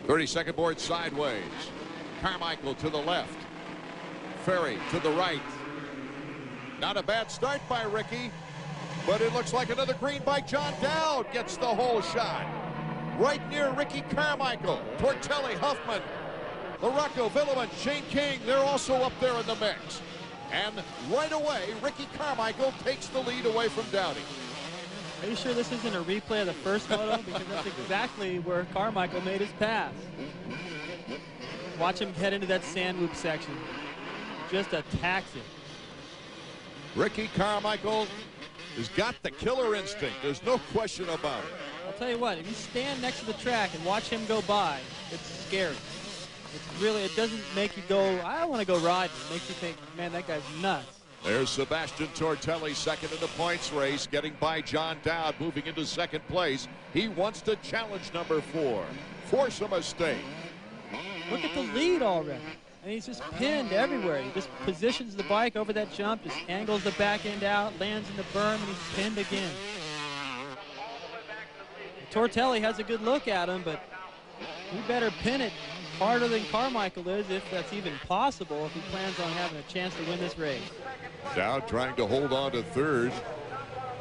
32nd board sideways. Carmichael to the left. Ferry to the right. Not a bad start by Ricky, but it looks like another green by John Dowd gets the whole shot. Right near Ricky Carmichael. Tortelli, Huffman, LaRocco, Villeman, Shane King, they're also up there in the mix. And right away, Ricky Carmichael takes the lead away from Dowdy. Are you sure this isn't a replay of the first moto? Because that's exactly where Carmichael made his pass. Watch him head into that sand loop section. Just attacks it. Ricky Carmichael has got the killer instinct. There's no question about it. I'll tell you what, if you stand next to the track and watch him go by, it's scary. It's really, it doesn't make you go, I want to go riding. It makes you think, man, that guy's nuts. There's Sebastian Tortelli, second in the points race, getting by John Dowd, moving into second place. He wants to challenge number 4. Force a mistake. Look at the lead already. And he's just pinned everywhere. He just positions the bike over that jump, just angles the back end out, lands in the berm, and he's pinned again. Tortelli has a good look at him, but he better pin it harder than Carmichael is, if that's even possible, if he plans on having a chance to win this race. Dowd trying to hold on to third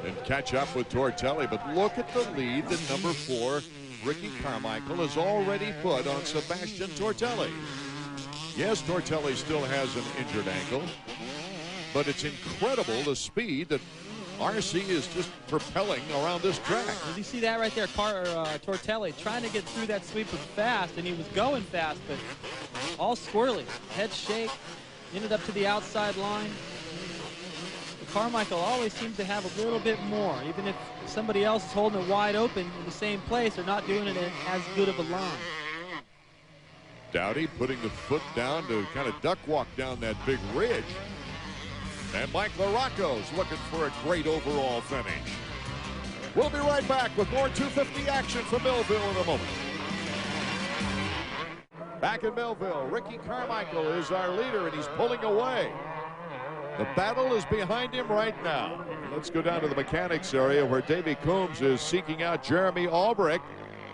and catch up with Tortelli, but look at the lead that number 4, Ricky Carmichael, has already put on Sebastian Tortelli. Yes, Tortelli still has an injured ankle, but it's incredible the speed that RC is just propelling around this track. Did you see that right there? Tortelli trying to get through that sweep was fast, and he was going fast, but all squirrely. Head shake, ended up to the outside line. But Carmichael always seems to have a little bit more. Even if somebody else is holding it wide open in the same place, they're not doing it as good of a line. Dowdy putting the foot down to kind of duck walk down that big ridge. And Mike LaRocco's looking for a great overall finish. We'll be right back with more 250 action from Millville in a moment. Back in Millville, Ricky Carmichael is our leader, and he's pulling away. The battle is behind him right now. Let's go down to the mechanics area where Davey Coombs is seeking out Jeremy Albrecht.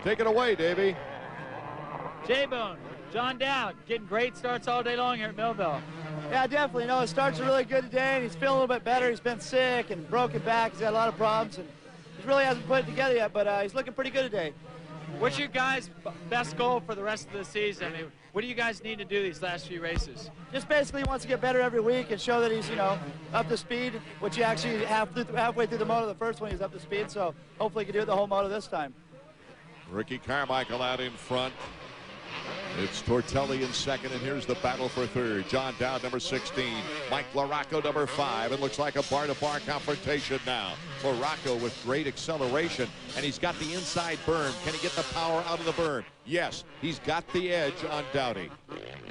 Take it away, Davey. J-Bone, John Dowd, getting great starts all day long here at Millville. Yeah, definitely. No, his starts are really good today, and he's feeling a little bit better. He's been sick and broken back. He's had a lot of problems, and he really hasn't put it together yet, but he's looking pretty good today. What's your guys' best goal for the rest of the season? I mean, what do you guys need to do these last few races? Just basically wants to get better every week and show that he's, you know, up to speed, which he actually halfway through the moto, the first one, he was up to speed, so hopefully he can do it the whole moto this time. Ricky Carmichael out in front. It's Tortelli in second, and here's the battle for third. John Dowd, number 16. Mike LaRocco, number 5. It looks like a bar-to-bar confrontation now. LaRocco with great acceleration, and he's got the inside berm. Can he get the power out of the berm? Yes, he's got the edge on Dowdy.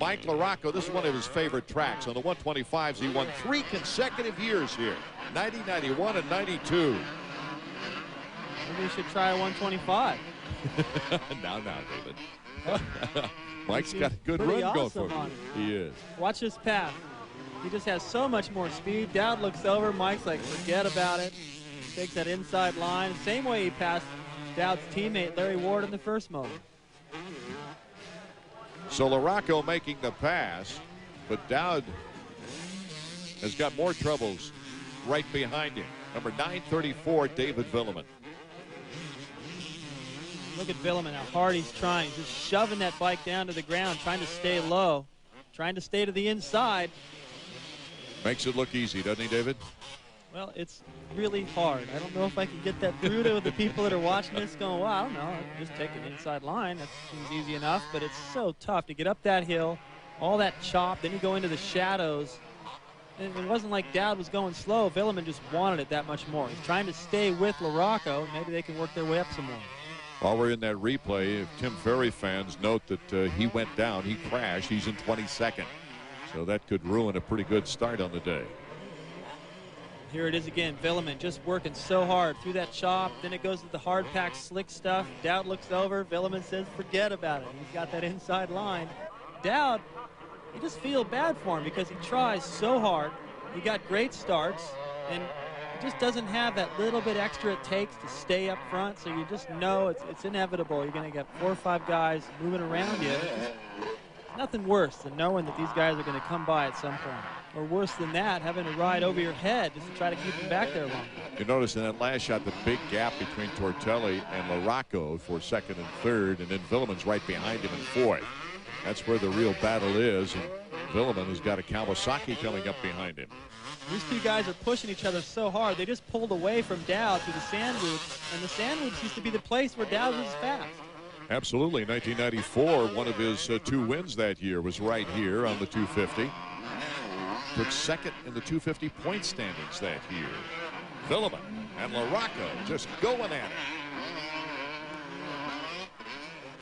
Mike LaRocco, this is one of his favorite tracks. On the 125s, he won 3 consecutive years here, 90, 91, and 92. Maybe you should try a 125. now, David. Mike's got a good run going for him. He is. Watch this pass. He just has so much more speed. Dowd looks over. Mike's like, forget about it. Takes that inside line. Same way he passed Dowd's teammate, Larry Ward, in the first moto. So LaRocco making the pass, but Dowd has got more troubles right behind him. Number 934, David Villeman. Look at Villeman, how hard he's trying. Just shoving that bike down to the ground, trying to stay low, trying to stay to the inside. Makes it look easy, doesn't he, David? Well, it's really hard. I don't know if I can get that through to the people that are watching this going, well, I don't know, just take an inside line. That seems easy enough, but it's so tough to get up that hill, all that chop, then you go into the shadows. And it wasn't like Dowd was going slow. Villeman just wanted it that much more. He's trying to stay with LaRocco. Maybe they can work their way up some more. While we're in that replay, if Tim Ferry fans note that he went down, he crashed, he's in 22nd. So that could ruin a pretty good start on the day. Here it is again, Villeman just working so hard through that chop. Then it goes to the hard pack slick stuff. Dowd looks over, Villeman says forget about it. He's got that inside line. Dowd, you just feel bad for him because he tries so hard. He got great starts, and he just doesn't have that little bit extra it takes to stay up front, so you just know it's inevitable. You're going to get 4 or 5 guys moving around you. Nothing worse than knowing that these guys are going to come by at some point. Or worse than that, having to ride over your head just to try to keep them back there longer. You notice in that last shot the big gap between Tortelli and LaRocco for second and third, and then Villeman's right behind him in fourth. That's where the real battle is, and Villeman has got a Kawasaki coming up behind him. These two guys are pushing each other so hard. They just pulled away from Dowd to the sandwich, and the sandwich used to be the place where Dowd was fast. Absolutely. 1994, one of his 2 wins that year was right here on the 250. Took second in the 250 point standings that year. Villeman and LaRocco just going at it.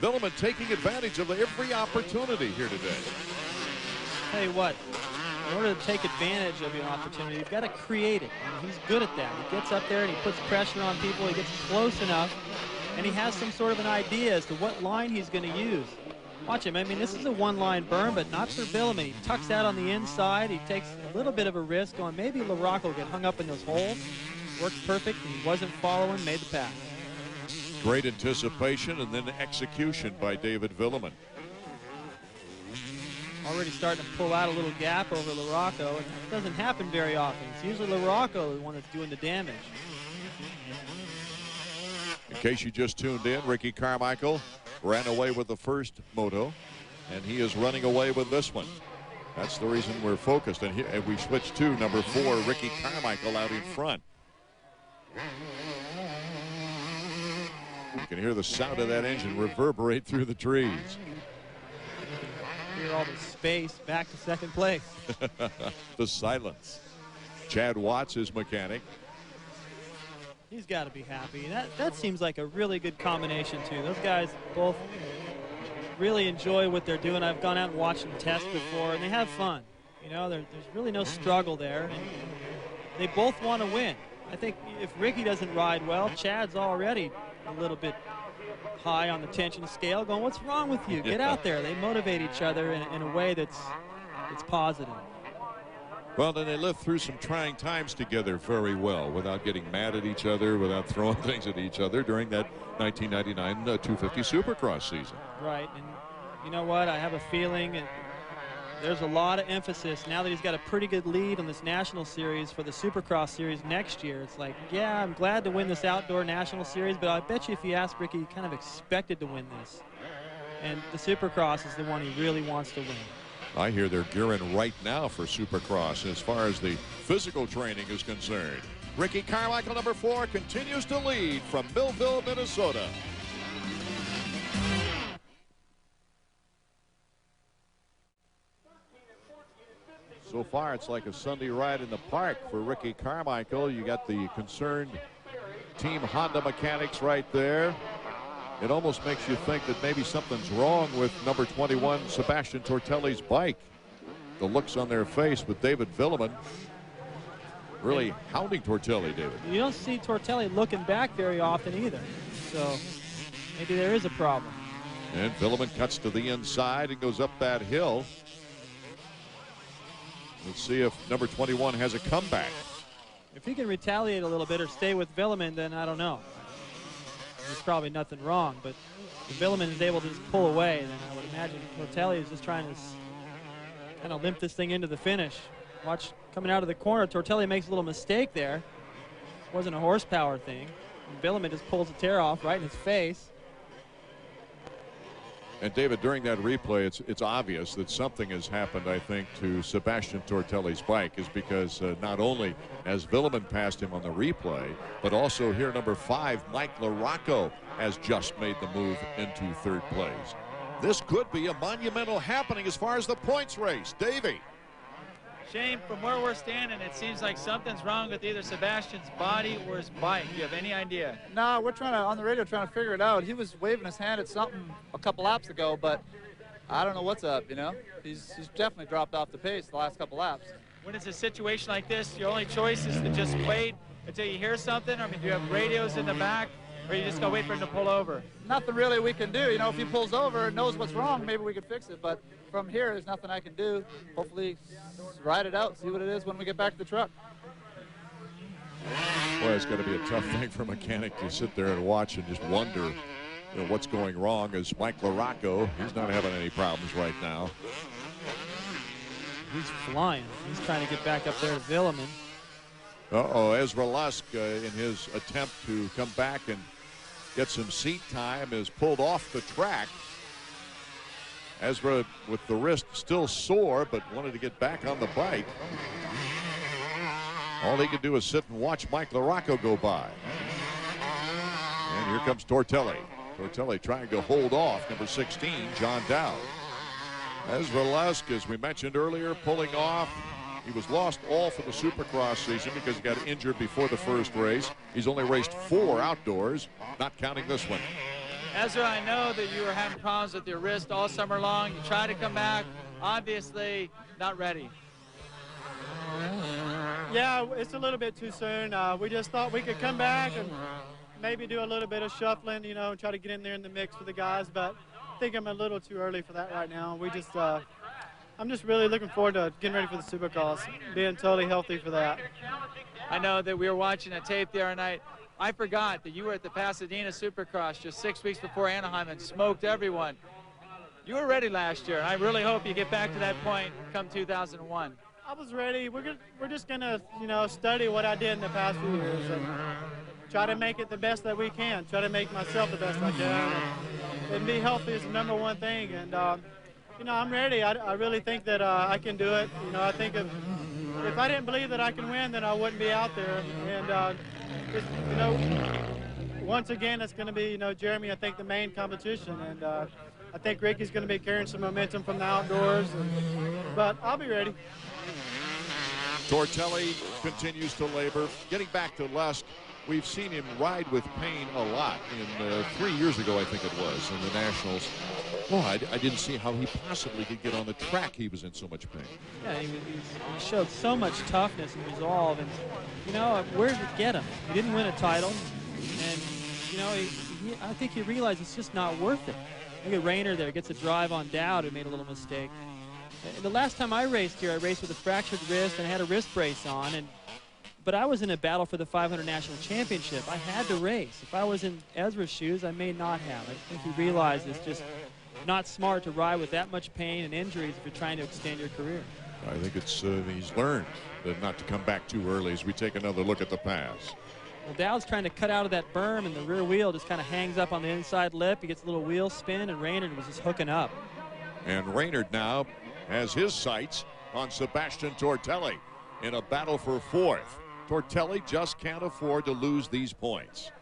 Villeman taking advantage of every opportunity here today. Tell you what, in order to take advantage of your opportunity, you've got to create it. And he's good at that. He gets up there and he puts pressure on people. He gets close enough, and he has some sort of an idea as to what line he's going to use. Watch him. I mean, this is a one-line burn, but not for Villeman. He tucks out on the inside. He takes a little bit of a risk on maybe LaRocco will get hung up in those holes. Worked perfect, and he wasn't following, made the pass. Great anticipation and then execution by David Villeman. Already starting to pull out a little gap over LaRocco, and that doesn't happen very often. It's usually LaRocco the one that's doing the damage. In case you just tuned in, Ricky Carmichael ran away with the first Moto, and he is running away with this one. That's the reason we're focused. And we switch to number 4, Ricky Carmichael out in front. You can hear the sound of that engine reverberate through the trees. Hear all the space back to second place. The silence. Chad Watts, his mechanic. He's got to be happy. That seems like a really good combination, too. Those guys both really enjoy what they're doing. I've gone out and watched them test before, and they have fun. You know, there's really no struggle there. And they both want to win. I think if Ricky doesn't ride well, Chad's already a little bit high on the tension scale, going, what's wrong with you? Get out there. They motivate each other in a way that's positive. Well, then they lived through some trying times together very well without getting mad at each other, without throwing things at each other during that 1999 250 Supercross season. Right, and you know what? I have a feeling there's a lot of emphasis now that he's got a pretty good lead on this National Series for the Supercross Series next year. It's like, yeah, I'm glad to win this outdoor National Series, but I bet you if you ask Ricky, he kind of expected to win this. And the Supercross is the one he really wants to win. I hear they're gearing right now for Supercross as far as the physical training is concerned. Ricky Carmichael, number 4, continues to lead from Millville, Minnesota. So far, it's like a Sunday ride in the park for Ricky Carmichael. You got the concerned Team Honda mechanics right there. It almost makes you think that maybe something's wrong with number 21, Sebastian Tortelli's bike. The looks on their face with David Villeman really hounding Tortelli, David. You don't see Tortelli looking back very often either. So maybe there is a problem. And Villeman cuts to the inside and goes up that hill. Let's see if number 21 has a comeback. If he can retaliate a little bit or stay with Villeman, then I don't know. There's probably nothing wrong, but if Villeman is able to just pull away, then I would imagine Tortelli is just trying to kind of limp this thing into the finish. Watch coming out of the corner, Tortelli makes a little mistake there. It wasn't a horsepower thing. And Villeman just pulls the tear off right in his face. And David, during that replay, it's obvious that something has happened, I think, to Sebastian Tortelli's bike, is because not only has Villeman passed him on the replay, but also here number 5, Mike LaRocco, has just made the move into third place. This could be a monumental happening as far as the points race. Davey. Shane, from where we're standing, it seems like something's wrong with either Sebastian's body or his bike. Do you have any idea? No, we're on the radio trying to figure it out. He was waving his hand at something a couple laps ago, but I don't know what's up, you know. He's definitely dropped off the pace the last couple laps. When it's a situation like this, your only choice is to just wait until you hear something? I mean, do you have radios in the back, or you just gonna wait for him to pull over? Nothing really we can do. You know, if he pulls over and knows what's wrong, maybe we can fix it. But from here, there's nothing I can do. Hopefully ride it out, see what it is when we get back to the truck. Boy, it's got to be a tough thing for a mechanic to sit there and watch and just wonder what's going wrong. As Mike LaRocco, he's not having any problems right now. He's flying. He's trying to get back up there to Villeman. Uh-oh, Ezra Lusk, in his attempt to come back and get some seat time, is pulled off the track. Ezra with the wrist still sore, but wanted to get back on the bike. All he could do is sit and watch Mike LaRocco go by. And here comes Tortelli. Tortelli trying to hold off number 16, John Dowd. Ezra Lusk, as we mentioned earlier, pulling off. He was lost all for the Supercross season because he got injured before the first race. He's only raced 4 outdoors, not counting this one. Ezra, I know that you were having problems with your wrist all summer long. You tried to come back, obviously not ready. Yeah, it's a little bit too soon. We just thought we could come back and maybe do a little bit of shuffling, and try to get in there in the mix with the guys, but I think I'm a little too early for that right now. I'm just really looking forward to getting ready for the Supercross, being totally healthy for that. I know that we were watching a tape the other night. I forgot that you were at the Pasadena Supercross just 6 weeks before Anaheim and smoked everyone. You were ready last year. I really hope you get back to that point come 2001. I was ready. We're just gonna, study what I did in the past few years and try to make it the best that we can. Try to make myself the best I can, and be healthy is the #1 thing. And I'm ready. I really think that I can do it. I think if I didn't believe that I can win, then I wouldn't be out there. And once again, it's going to be Jeremy. I think the main competition, and I think Ricky's going to be carrying some momentum from the outdoors. But I'll be ready. Tortelli continues to labor. Getting back to Lusk, we've seen him ride with pain a lot. In 3 years ago, I think it was, in the Nationals. Well, I didn't see how he possibly could get on the track. He was in so much pain. Yeah, he showed so much toughness and resolve. And, where did it get him? He didn't win a title. And, I think he realized it's just not worth it. Look at Rayner there. Gets a drive on Dowd, who made a little mistake. The last time I raced here, I raced with a fractured wrist and I had a wrist brace on. But I was in a battle for the 500 National Championship. I had to race. If I was in Ezra's shoes, I may not have. I think he realized it's just not smart to ride with that much pain and injuries if you're trying to extend your career. I think it's he's learned not to come back too early as we take another look at the pass. Well, Dowd's trying to cut out of that berm, and the rear wheel just kind of hangs up on the inside lip. He gets a little wheel spin, and Raynard was just hooking up. And Raynard now has his sights on Sebastian Tortelli in a battle for 4th. Tortelli just can't afford to lose these points,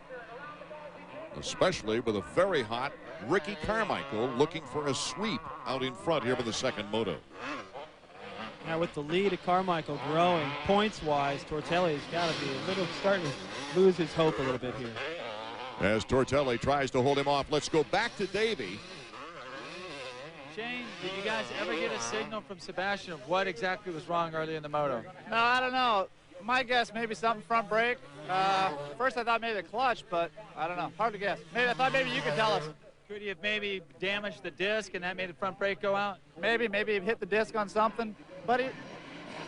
especially with a very hot Ricky Carmichael looking for a sweep out in front here for the second moto. Now with the lead of Carmichael growing points-wise, Tortelli's got to be starting to lose his hope a little bit here. As Tortelli tries to hold him off, let's go back to Davey. Shane, did you guys ever get a signal from Sebastian of what exactly was wrong early in the moto? No, I don't know. My guess, maybe something front brake. First I thought maybe the clutch, but I don't know. Hard to guess. I thought maybe you could tell us. Could he have maybe damaged the disc and that made the front brake go out? Maybe he hit the disc on something. But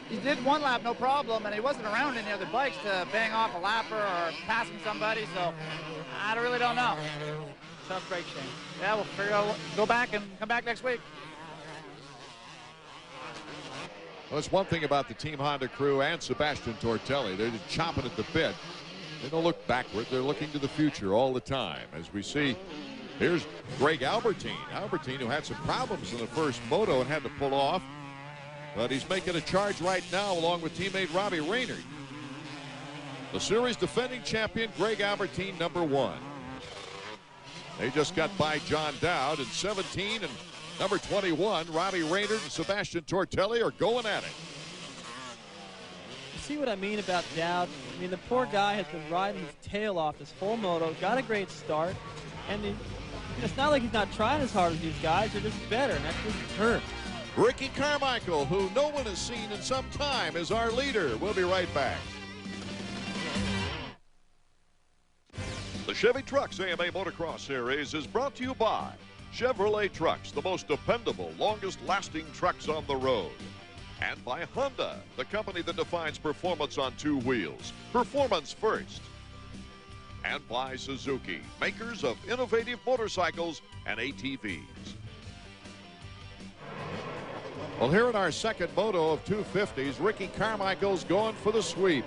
he did one lap, no problem, and he wasn't around any other bikes to bang off a lapper or passing somebody, so I really don't know. Tough break, Shane. Yeah, we'll figure out, go back and come back next week. Well, that's one thing about the Team Honda crew and Sebastian Tortelli. They're just chomping at the bit. They don't look backward. They're looking to the future all the time. As we see, here's Greg Albertine. Albertine, who had some problems in the first moto and had to pull off. But he's making a charge right now along with teammate Robbie Raynard. The series defending champion, Greg Albertine, #1. They just got by John Dowd in 17, and number 21, Robbie Raynard and Sebastian Tortelli are going at it. You see what I mean about Dowd? I mean, the poor guy has been riding his tail off this whole moto, got a great start, and it's not like he's not trying as hard as these guys. They're just better, and that's just hurt. Ricky Carmichael, who no one has seen in some time, is our leader. We'll be right back. The Chevy Trucks AMA Motocross Series is brought to you by Chevrolet Trucks, the most dependable, longest-lasting trucks on the road. And by Honda, the company that defines performance on two wheels. Performance first. And by Suzuki, makers of innovative motorcycles and ATVs. Well, here in our second moto of 250s, Ricky Carmichael's going for the sweep.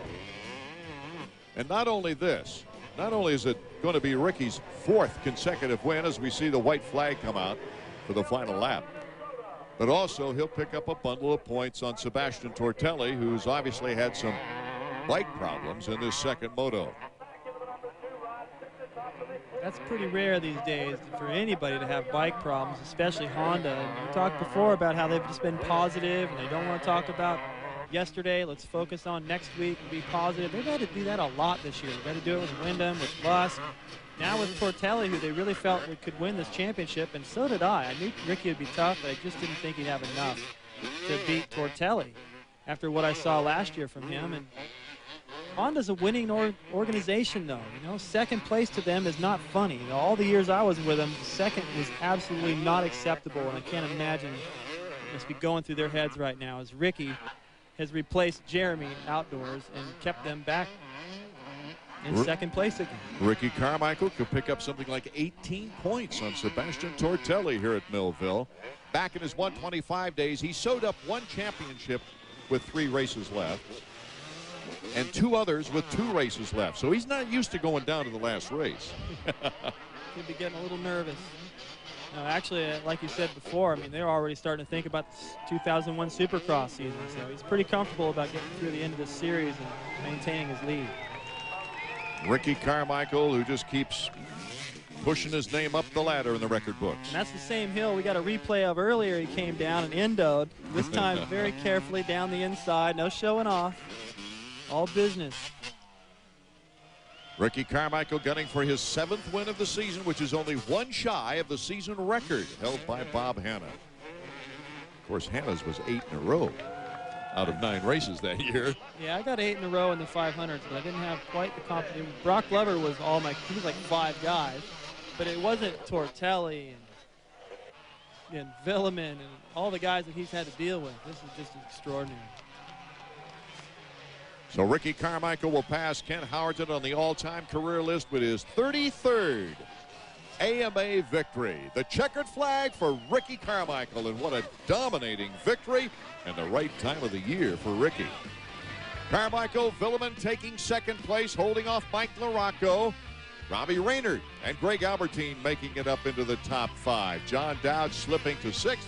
And not only this, not only is it going to be Ricky's fourth consecutive win as we see the white flag come out for the final lap, but also he'll pick up a bundle of points on Sebastian Tortelli, who's obviously had some bike problems in this second moto. That's pretty rare these days for anybody to have bike problems, especially Honda. And we talked before about how they've just been positive and they don't want to talk about yesterday. Let's focus on next week and be positive. They've had to do that a lot this year. They've had to do it with Wyndham, with Lusk, now with Tortelli, who they really felt could win this championship, and so did I. I knew Ricky would be tough, but I just didn't think he'd have enough to beat Tortelli after what I saw last year from him. And Honda's a winning organization, though. You know, second place to them is not funny. You know, all the years I was with them, second was absolutely not acceptable, and I can't imagine it must be going through their heads right now as Ricky has replaced Jeremy outdoors and kept them back in second place again. Ricky Carmichael could pick up something like 18 points on Sebastian Tortelli here at Millville. Back in his 125 days, he sewed up one championship with 3 races left and 2 others with 2 races left. So he's not used to going down to the last race. Could be getting a little nervous. No, actually, like you said before, I mean, they're already starting to think about the 2001 Supercross season. So he's pretty comfortable about getting through the end of this series and maintaining his lead. Ricky Carmichael, who just keeps pushing his name up the ladder in the record books. And that's the same hill we got a replay of earlier. He came down and endoed. This time very carefully down the inside. No showing off. All business. Ricky Carmichael gunning for his 7th win of the season, which is only 1 shy of the season record held by Bob Hanna. Of course, Hanna's was 8 in a row out of 9 races that year. Yeah, I got 8 in a row in the 500s, but I didn't have quite the competition. Brock Glover was he was like 5 guys, but it wasn't Tortelli and Villeman and all the guys that he's had to deal with. This is just extraordinary. So Ricky Carmichael will pass Ken Howerton on the all-time career list with his 33rd AMA victory. The checkered flag for Ricky Carmichael, and what a dominating victory and the right time of the year for Ricky. Carmichael, Villeman taking second place, holding off Mike LaRocco. Robbie Raynard and Greg Albertine making it up into the top 5. John Dowd slipping to 6th.